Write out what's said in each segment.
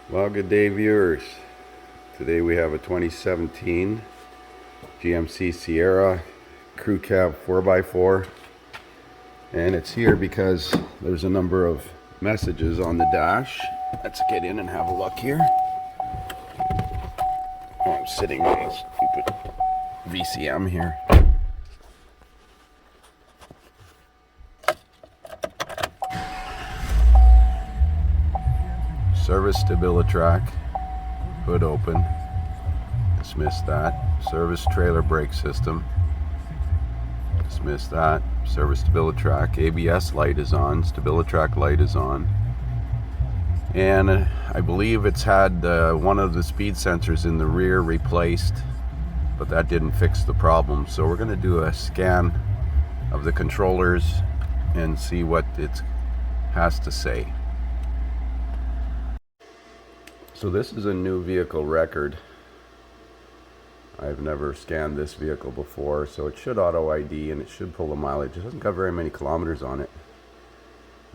Well, good day, viewers. Today we have a 2017 GMC Sierra Crew Cab 4x4, and it's here because there's a number of messages on the dash. Let's get in and have a look here. Oh, I'm sitting on this stupid BCM here. Service StabiliTrak, hood open, dismiss that. Service trailer brake system, dismiss that. Service StabiliTrak, ABS light is on, StabiliTrak light is on. And I believe it's had one of the speed sensors in the rear replaced, but that didn't fix the problem. So we're going to do a scan of the controllers and see what it has to say. So this is a new vehicle record. I've never scanned this vehicle before, so it should auto ID and it should pull the mileage. It hasn't got very many kilometers on it.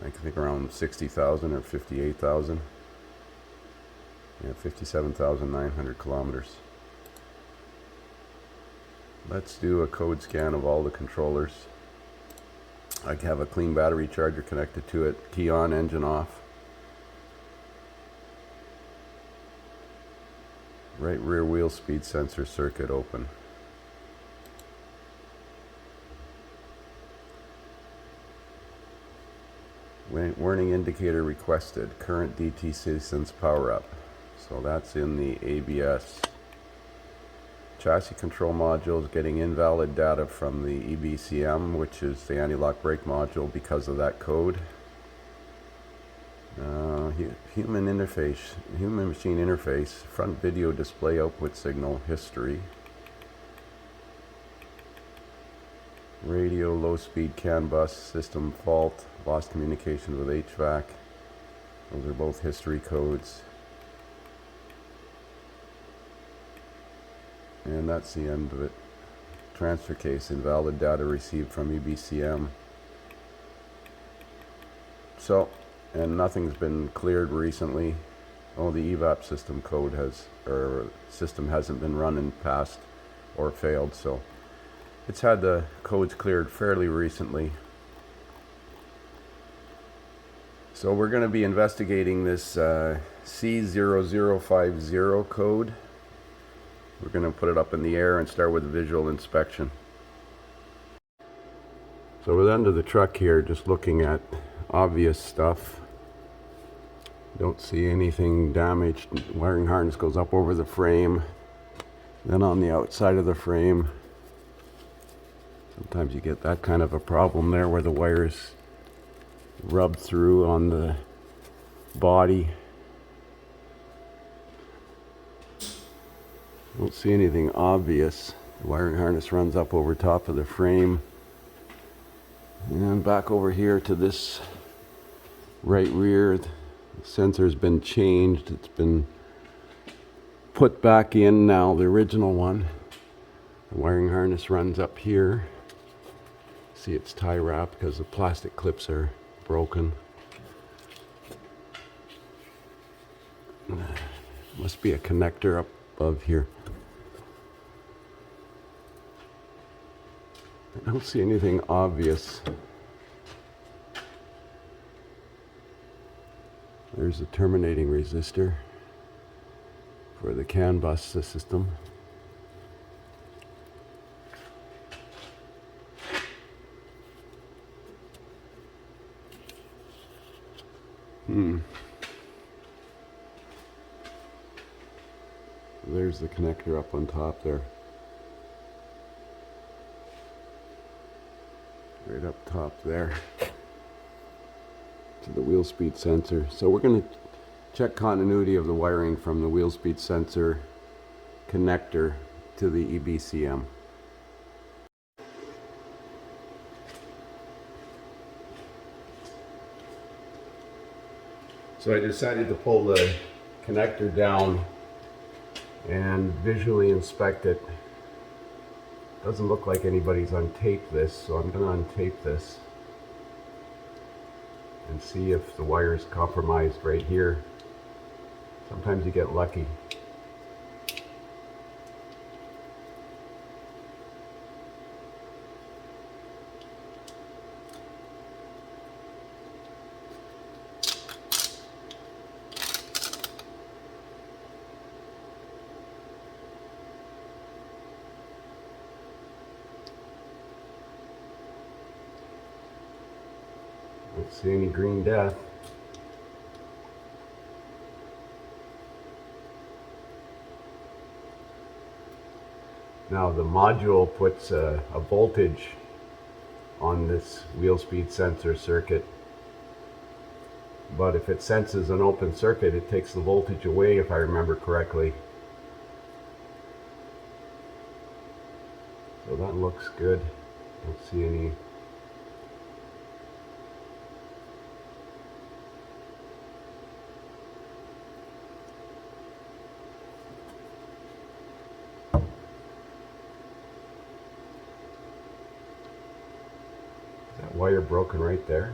I think around 60,000 or 58,000. Yeah, 57,900 kilometers. Let's do a code scan of all the controllers. I have a clean battery charger connected to it. Key on, engine off. Right rear wheel speed sensor circuit open. Warning indicator requested. Current DTC power up. So that's in the ABS. Chassis control module is getting invalid data from the BCM, which is the anti-lock brake module, because of that code. Human machine interface, front video display output signal history, radio low speed CAN bus system fault, lost communication with HVAC. Those are both history codes, and that's the end of it. Transfer case, invalid data received from BCM. So, and nothing's been cleared recently. Oh, the evap system code system hasn't been run in past or failed, so it's had the codes cleared fairly recently. So we're going to be investigating this C0050 code. We're going to put it up in the air and start with a visual inspection. So we're under the truck here, just looking at obvious stuff. Don't see anything damaged. Wiring harness goes up over the frame, then on the outside of the frame. Sometimes you get that kind of a problem there where the wires rub through on the body. Don't see anything obvious. The wiring harness runs up over top of the frame. And back over here to this right rear. The sensor's been changed. It's been put back in now, the original one. The wiring harness runs up here. See, it's tie wrapped because the plastic clips are broken. Must be a connector up above here. I don't see anything obvious. There's the terminating resistor for the CAN bus system. There's the connector up on top there. Right up top there. To the wheel speed sensor. So we're going to check continuity of the wiring from the wheel speed sensor connector to the BCM. So I decided to pull the connector down and visually inspect it. Doesn't look like anybody's untaped this, so I'm going to untape this and see if the wire is compromised right here. Sometimes you get lucky. Don't see any green death. Now the module puts a voltage on this wheel speed sensor circuit, but if it senses an open circuit, it takes the voltage away, if I remember correctly. So that looks good. Don't see any. That wire broken right there.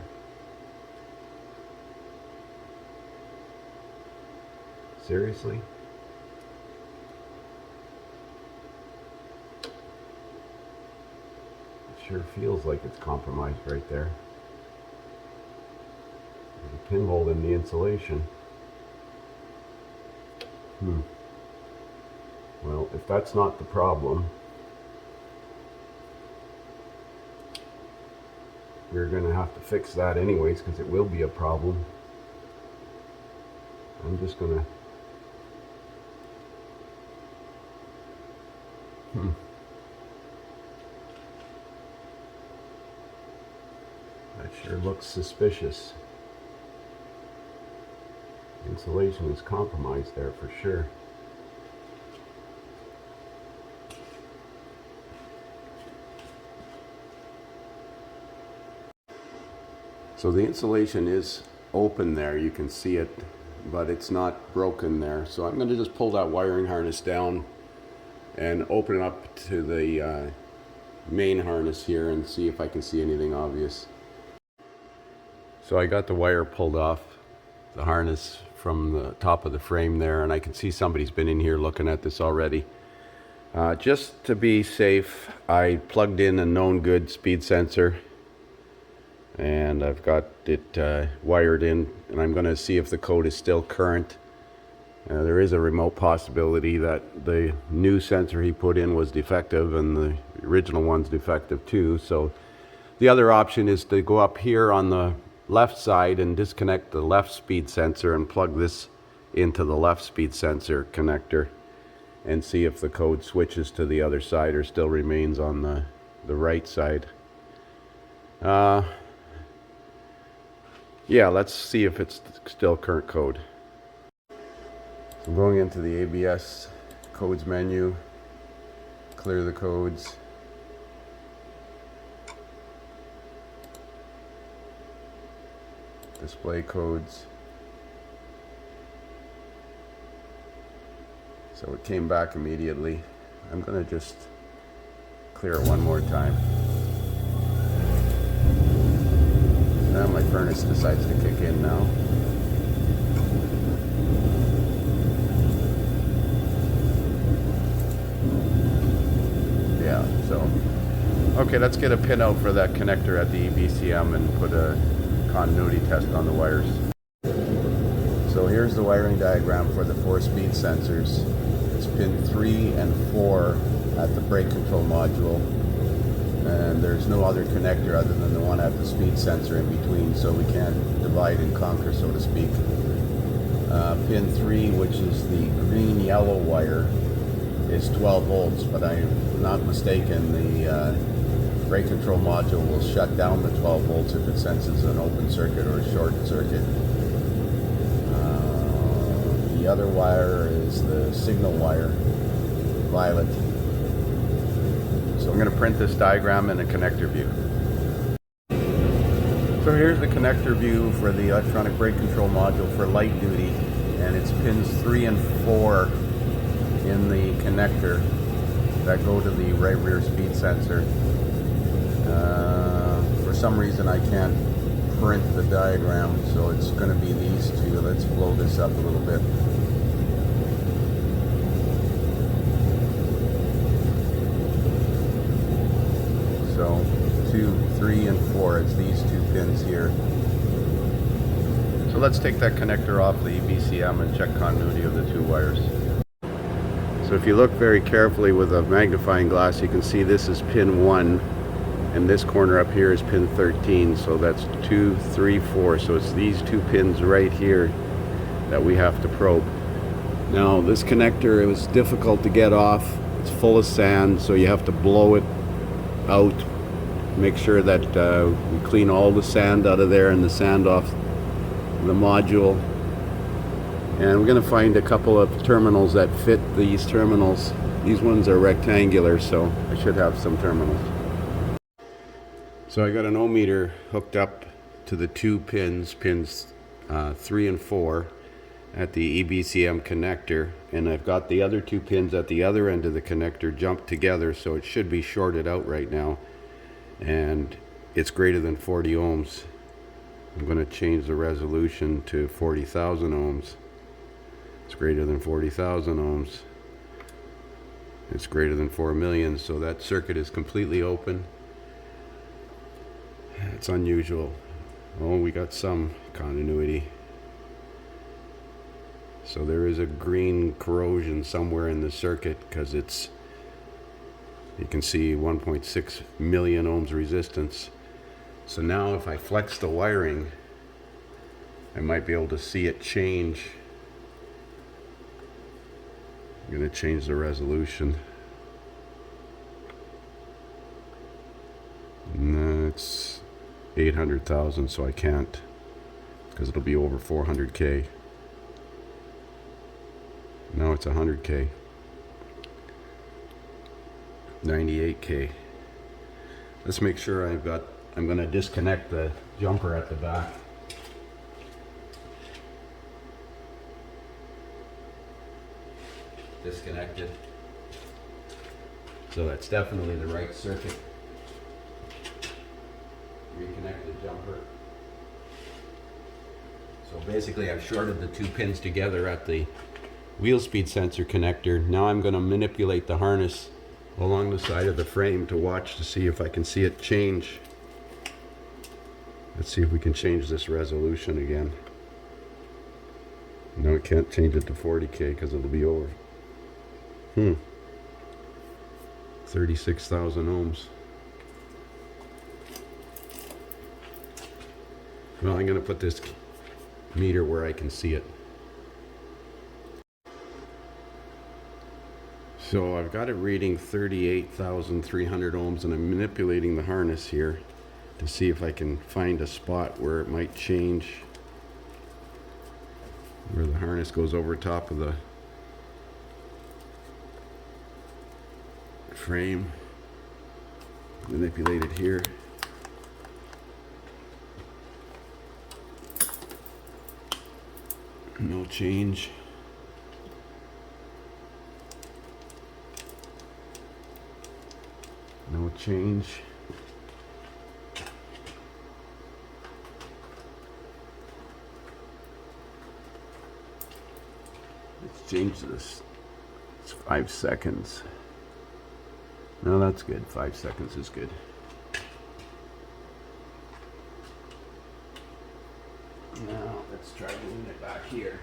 Seriously? It sure feels like it's compromised right there. There's a pinhole in the insulation. Well, if that's not the problem, we're going to have to fix that anyways, because it will be a problem. I'm just going to That sure looks suspicious. Insulation is compromised there for sure. So the insulation is open there, you can see it, but it's not broken there. So I'm going to just pull that wiring harness down and open it up to the main harness here and see if I can see anything obvious. So I got the wire pulled off the harness from the top of the frame there, and I can see somebody's been in here looking at this already. Just to be safe, I plugged in a known good speed sensor, and I've got it wired in, and I'm going to see if the code is still current. There is a remote possibility that the new sensor he put in was defective and the original one's defective too. So the other option is to go up here on the left side and disconnect the left speed sensor and plug this into the left speed sensor connector and see if the code switches to the other side or still remains on the right side. Yeah, let's see if it's still current code. So going into the ABS codes menu, clear the codes. Display codes. So it came back immediately. I'm going to just clear it one more time. Now my furnace decides to kick in now. Yeah, so okay, let's get a pin out for that connector at the BCM and put a continuity test on the wires. So here's the wiring diagram for the 4 speed sensors. It's pin 3 and 4 at the brake control module, and there's no other connector other than the one at the speed sensor in between, so we can't divide and conquer, so to speak. Pin 3, which is the green yellow wire, is 12 volts, but I'm not mistaken, the brake control module will shut down the 12 volts if it senses an open circuit or a short circuit. The other wire is the signal wire, violet. So I'm going to print this diagram in a connector view. So here's the connector view for the electronic brake control module for light duty, and it's pins 3 and 4 in the connector that go to the right rear speed sensor. For some reason I can't print the diagram, so it's going to be these two. Let's blow this up a little bit. 3 and 4. It's these two pins here. So let's take that connector off the BCM and check continuity of the two wires. So if you look very carefully with a magnifying glass, you can see this is pin 1 and this corner up here is pin 13. So that's 2, 3, 4. So it's these two pins right here that we have to probe. Now this connector, it was difficult to get off. It's full of sand, so you have to blow it out. Make sure that we clean all the sand out of there and the sand off the module. And we're going to find a couple of terminals that fit these terminals. These ones are rectangular, so I should have some terminals. So I got an ohm meter hooked up to the two pins, 3 and 4 at the BCM connector, and I've got the other two pins at the other end of the connector jumped together, so it should be shorted out right now, and it's greater than 40 ohms. I'm going to change the resolution to 40,000 ohms. It's greater than 40,000 ohms. It's greater than 4 million, so that circuit is completely open. It's unusual. Oh, we got some continuity. So there is a green corrosion somewhere in the circuit because it's, you can see 1.6 million ohms resistance. So now if I flex the wiring, I might be able to see it change. I'm going to change the resolution. No, it's 800,000, so I can't, because it'll be over 400K. Now it's 100K. 98K. Let's make sure I'm going to disconnect the jumper at the back. Disconnected. So that's definitely the right circuit. Reconnect the jumper. So basically I've shorted the two pins together at the wheel speed sensor connector. Now I'm going to manipulate the harness along the side of the frame to watch to see if I can see it change. Let's see if we can change this resolution again. No, I can't change it to 40K because it'll be over. 36,000 ohms. Well, I'm going to put this meter where I can see it. So I've got it reading 38,300 ohms, and I'm manipulating the harness here to see if I can find a spot where it might change, where the harness goes over top of the frame. Manipulate it here. No change. No change. Let's change this. It's 5 seconds. No, that's good. 5 seconds is good. Now let's try moving it back here.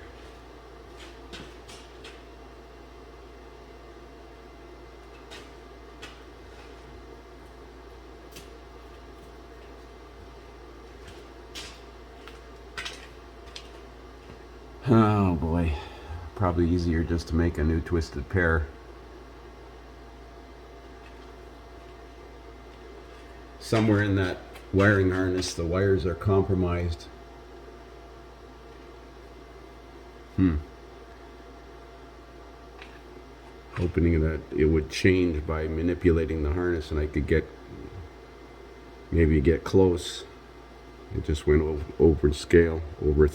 Oh boy, probably easier just to make a new twisted pair. Somewhere in that wiring harness, the wires are compromised. Hoping that it would change by manipulating the harness and I could maybe get close. It just went over scale, over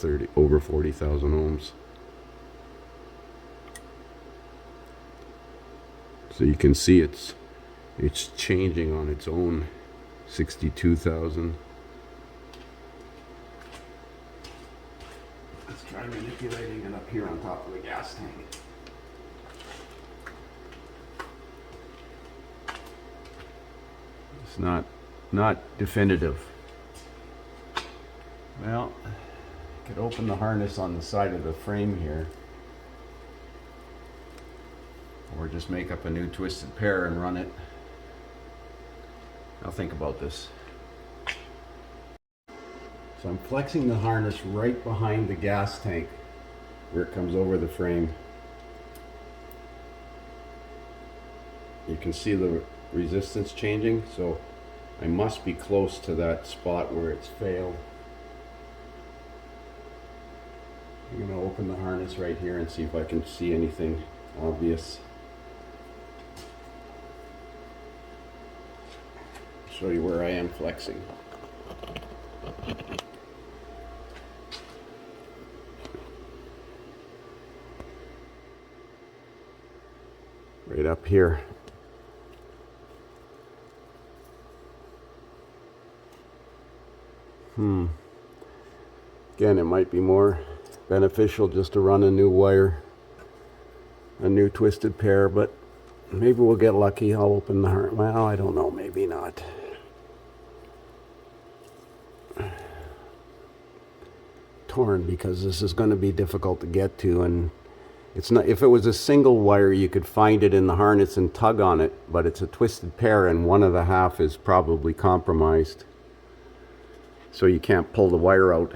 40,000 ohms. So you can see it's changing on its own. 62,000. Let's try manipulating it up here on top of the gas tank. It's not not definitive. Well, I could open the harness on the side of the frame here, or just make up a new twisted pair and run it. I'll think about this. So I'm flexing the harness right behind the gas tank where it comes over the frame. You can see the resistance changing, so I must be close to that spot where it's failed. I'm going to open the harness right here and see if I can see anything obvious. Show you where I am flexing. Right up here. Again, it might be more beneficial just to run a new wire, a new twisted pair, but maybe we'll get lucky. I'll open the harness. Well, I don't know, maybe not. Torn, because this is going to be difficult to get to, and it's not, if it was a single wire you could find it in the harness and tug on it, but it's a twisted pair and one of the half is probably compromised, so you can't pull the wire out.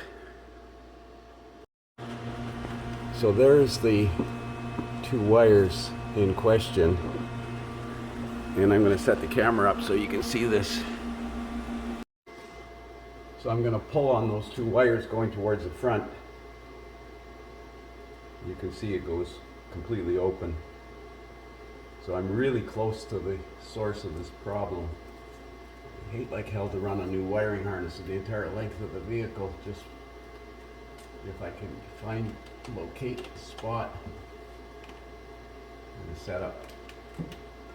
So there's the two wires in question, and I'm going to set the camera up so you can see this. So I'm going to pull on those two wires going towards the front. You can see it goes completely open. So I'm really close to the source of this problem. I hate like hell to run a new wiring harness the entire length of the vehicle. Just if I can locate the spot. I'm going to set up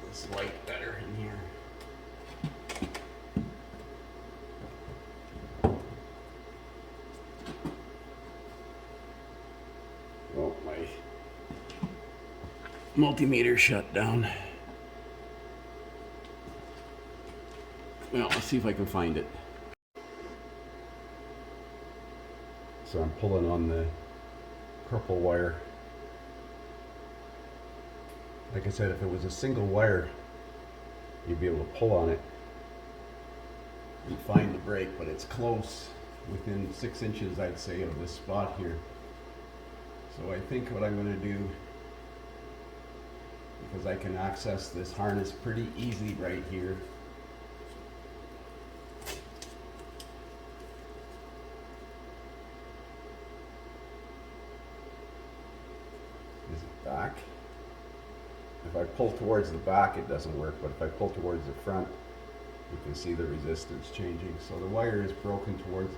this light better in here. Oh, my multimeter shut down. Well, let's see if I can find it. So I'm pulling on the purple wire. Like I said, if it was a single wire, you'd be able to pull on it and find the break, but it's close, within 6 inches, I'd say, of this spot here. So I think what I'm going to do, because I can access this harness pretty easy right here, is it back? If I pull towards the back it doesn't work, but if I pull towards the front you can see the resistance changing. So the wire is broken towards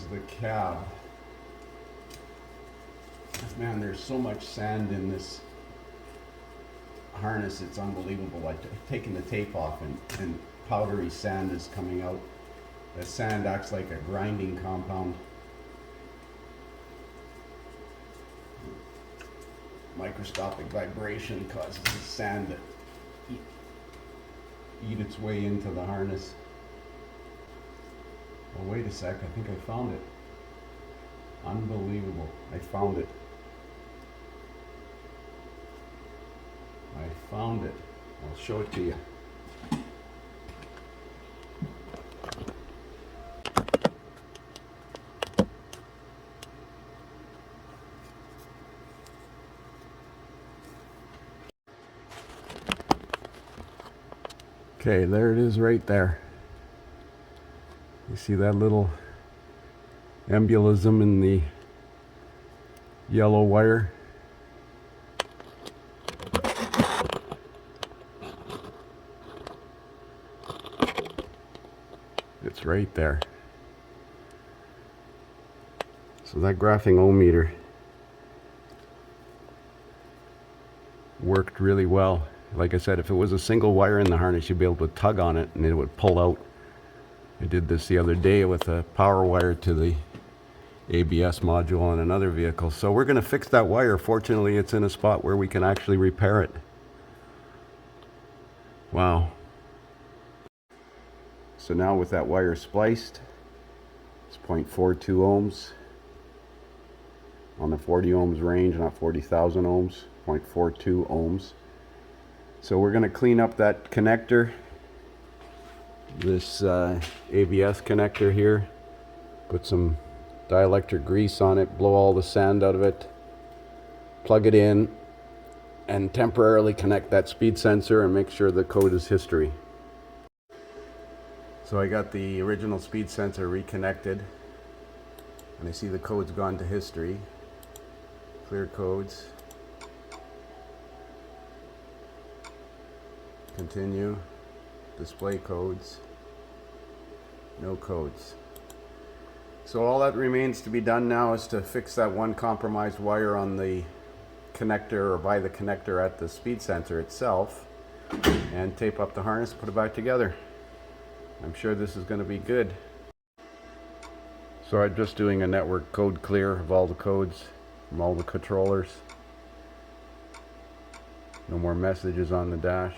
the cab. Man, there's so much sand in this harness, it's unbelievable. I've taken the tape off and powdery sand is coming out. The sand acts like a grinding compound. Microscopic vibration causes the sand to eat its way into the harness. Oh, wait a sec, I think I found it. Unbelievable, I found it. I found it. I'll show it to you. Okay, there it is right there. You see that little embolism in the yellow wire? It's right there. So that graphing ohmmeter worked really well. Like I said, if it was a single wire in the harness, you'd be able to tug on it and it would pull out. I did this the other day with a power wire to the ABS module on another vehicle. So we're going to fix that wire. Fortunately, it's in a spot where we can actually repair it. Wow. So now with that wire spliced, it's 0.42 ohms on the 40 ohms range, not 40,000 ohms, 0.42 ohms. So we're going to clean up that connector, this ABS connector here, put some dielectric grease on it, blow all the sand out of it, plug it in, and temporarily connect that speed sensor and make sure the code is history. So I got the original speed sensor reconnected, and I see the code's gone to history. Clear codes. Continue. Display codes. No codes. So all that remains to be done now is to fix that one compromised wire on the connector, or by the connector at the speed sensor itself, and tape up the harness, put it back together. I'm sure this is going to be good. So I'm just doing a network code clear of all the codes from all the controllers. No more messages on the dash.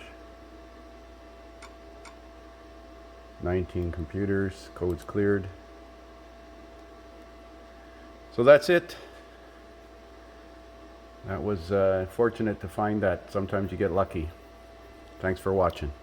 19 computers, codes cleared. So that's it. That was fortunate to find that. Sometimes you get lucky. Thanks for watching.